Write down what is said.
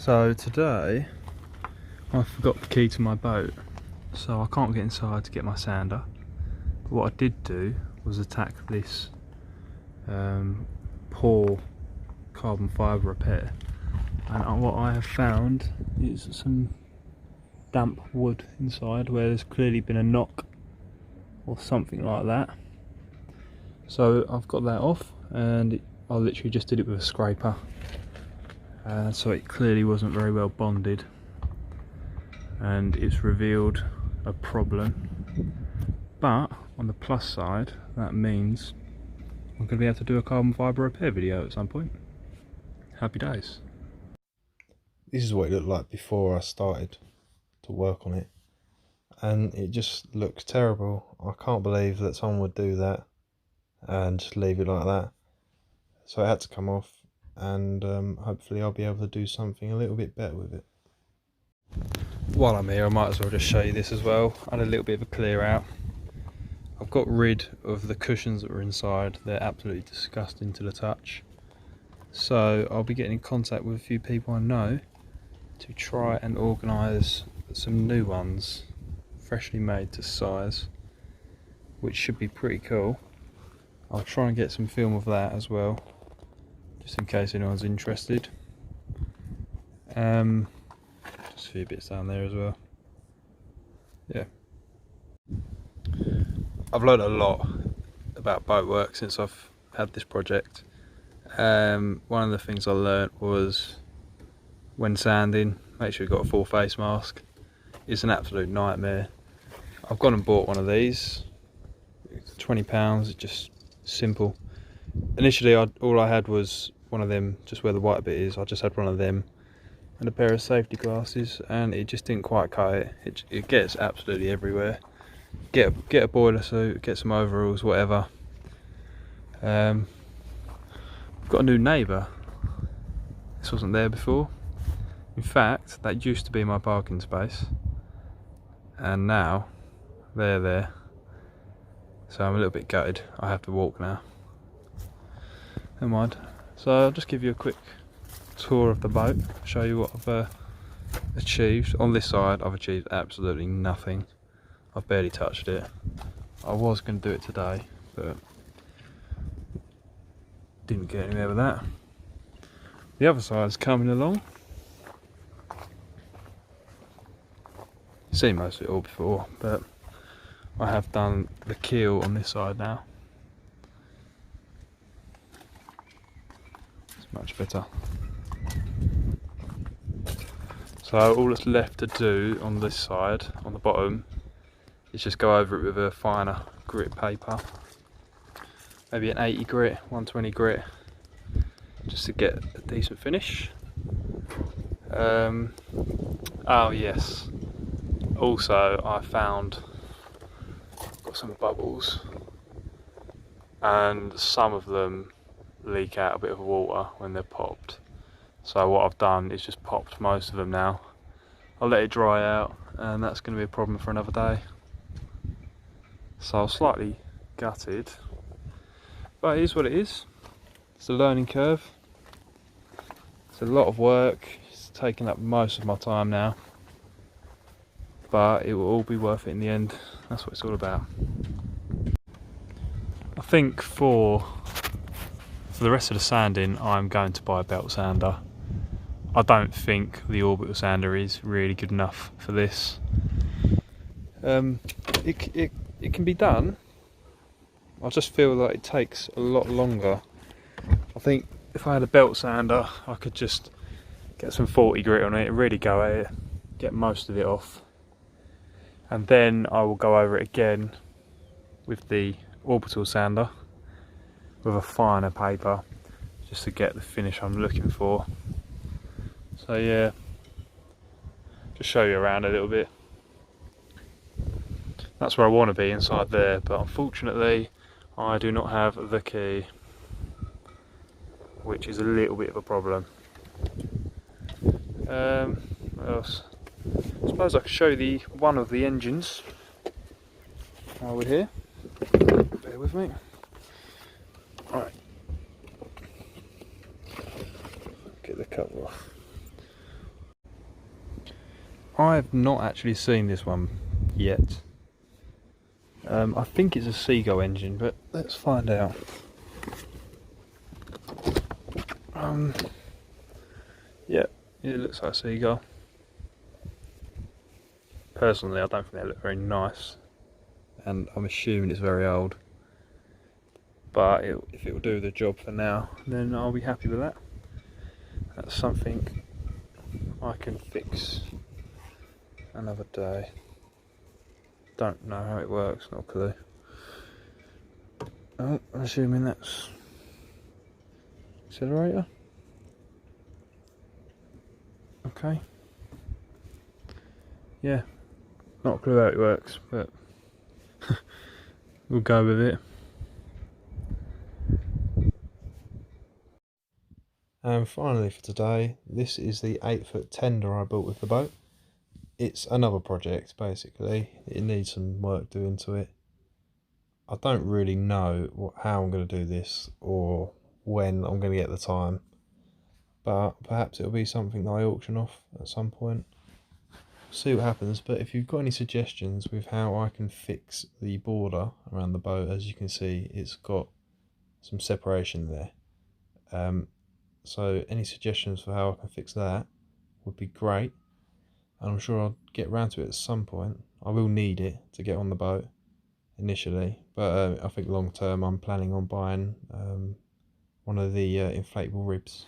So today I forgot the key to my boat, so I can't get inside to get my sander. But what I did do was attack this poor carbon fibre repair, and what I have found is some damp wood inside where there's clearly been a knock or something like that. So I've got that off, and I literally just did it with a scraper. So it clearly wasn't very well bonded, and it's revealed a problem. But on the plus side, that means I'm going to be able to do a carbon fibre repair video at some point. Happy days. This is what it looked like before I started to work on it, and it just looks terrible. I can't believe that someone would do that and just leave it like that. So it had to come off, and hopefully I'll be able to do something a little bit better with it. While I'm here, I might as well just show you this as well. I had a little bit of a clear out. I've got rid of the cushions that were inside. They're absolutely disgusting to the touch. So I'll be getting in contact with a few people I know to try and organise some new ones, freshly made to size, which should be pretty cool. I'll try and get some film of that as well, just in case anyone's interested. Just a few bits down there as well. Yeah. I've learned a lot about boat work since I've had this project. One of the things I learnt was when sanding, make sure you've got a full face mask. It's an absolute nightmare. I've gone and bought one of these. It's £20, it's just simple. Initially all I had was one of them, just where the white bit is. I just had one of them and a pair of safety glasses, and it just didn't quite cut it. It gets absolutely everywhere. Get a boiler suit, get some overalls, whatever. I've got a new neighbour. This wasn't there before. In fact, that used to be my parking space, and now they're there. So I'm a little bit gutted. I have to walk now. Never mind. So I'll just give you a quick tour of the boat, show you what I've achieved. On this side I've achieved absolutely nothing. I've barely touched it. I was going to do it today, but didn't get anywhere with that. The other side's coming along. You've seen most of it all before, but I have done the keel on this side now. It's much better. So all that's left to do on this side, on the bottom, is just go over it with a finer grit paper. Maybe an 80 grit, 120 grit, just to get a decent finish. Oh yes, also I found got some bubbles, and some of them leak out a bit of water when they're popped. So what I've done is just popped most of them now. I'll let it dry out, and that's going to be a problem for another day. So I'm slightly gutted, but it is what it is. It's a learning curve. It's a lot of work. It's taking up most of my time now, but it will all be worth it in the end. That's what it's all about. I think for the rest of the sanding, I'm going to buy a belt sander. I don't think the orbital sander is really good enough for this. It can be done. I just feel like it takes a lot longer. I think if I had a belt sander, I could just get some 40 grit on it, really go at it, get most of it off, and then I will go over it again with the orbital sander with a finer paper, just to get the finish I'm looking for. So yeah, just show you around a little bit. That's where I want to be, inside there, but unfortunately I do not have the key, which is a little bit of a problem. What else? I suppose I could show you one of the engines while we're here. Bear with me. Alright. Get the cover off. I've not actually seen this one yet. I think it's a Seagull engine, but let's find out. Yeah, it looks like a Seagull. Personally, I don't think they look very nice, and I'm assuming it's very old. But if it will do the job for now, then I'll be happy with that. That's something I can fix another day. Don't know how it works, not a clue. Oh, I'm assuming that's accelerator. Okay. Yeah, not a clue how it works, but we'll go with it. And finally for today, this is the 8-foot tender I built with the boat. It's another project basically. It needs some work doing to it. I don't really know how I'm going to do this or when I'm going to get the time, but perhaps it'll be something that I auction off at some point. See what happens. But if you've got any suggestions with how I can fix the border around the boat, as you can see it's got some separation there, so any suggestions for how I can fix that would be great, and I'm sure I'll get round to it at some point. I will need it to get on the boat initially, but I think long term I'm planning on buying one of the inflatable ribs.